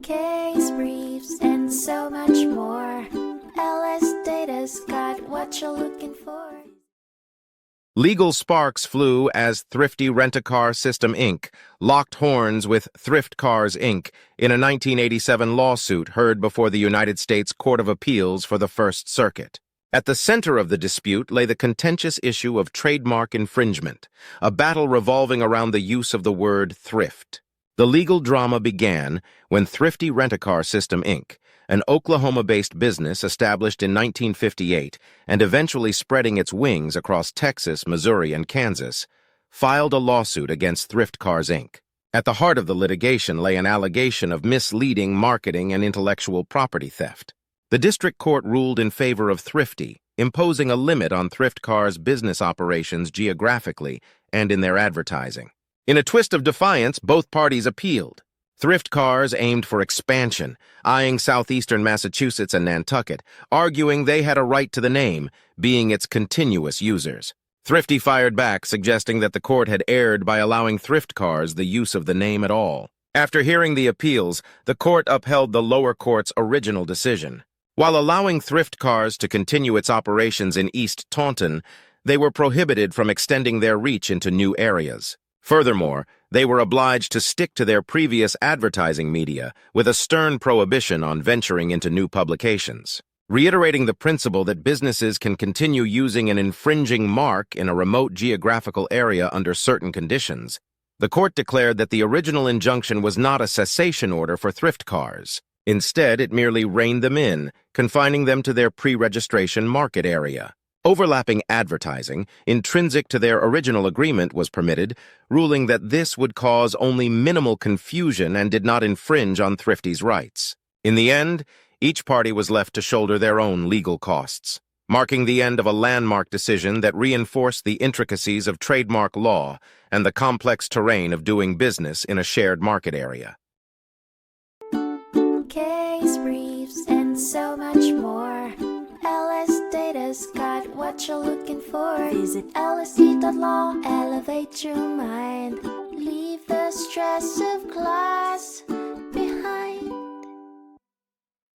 case briefs, and so much more. LSData's got what you're looking for. Legal sparks flew as Thrifty Rent-a-Car System, Inc. locked horns with Thrift Cars, Inc. in a 1987 lawsuit heard before the United States Court of Appeals for the First Circuit. At the center of the dispute lay the contentious issue of trademark infringement, a battle revolving around the use of the word thrift. The legal drama began when Thrifty Rent-a-Car System, Inc., an Oklahoma-based business established in 1958 and eventually spreading its wings across Texas, Missouri, and Kansas, filed a lawsuit against Thrift Cars, Inc. At the heart of the litigation lay an allegation of misleading marketing and intellectual property theft. The district court ruled in favor of Thrifty, imposing a limit on Thrift Cars' business operations geographically and in their advertising. In a twist of defiance, both parties appealed. Thrift Cars aimed for expansion, eyeing southeastern Massachusetts and Nantucket, arguing they had a right to the name, being its continuous users. Thrifty fired back, suggesting that the court had erred by allowing Thrift Cars the use of the name at all. After hearing the appeals, the court upheld the lower court's original decision. While allowing Thrift Cars to continue its operations in East Taunton, they were prohibited from extending their reach into new areas. Furthermore, they were obliged to stick to their previous advertising media, with a stern prohibition on venturing into new publications. Reiterating the principle that businesses can continue using an infringing mark in a remote geographical area under certain conditions, the court declared that the original injunction was not a cessation order for Thrift Cars. Instead, it merely reined them in, confining them to their pre-registration market area. Overlapping advertising, intrinsic to their original agreement, was permitted, ruling that this would cause only minimal confusion and did not infringe on Thrifty's rights. In the end, each party was left to shoulder their own legal costs, marking the end of a landmark decision that reinforced the intricacies of trademark law and the complex terrain of doing business in a shared market area. Case briefs, and so much more. LSData's got what you're looking for. Visit lsd.law, elevate your mind. Leave the stress of class.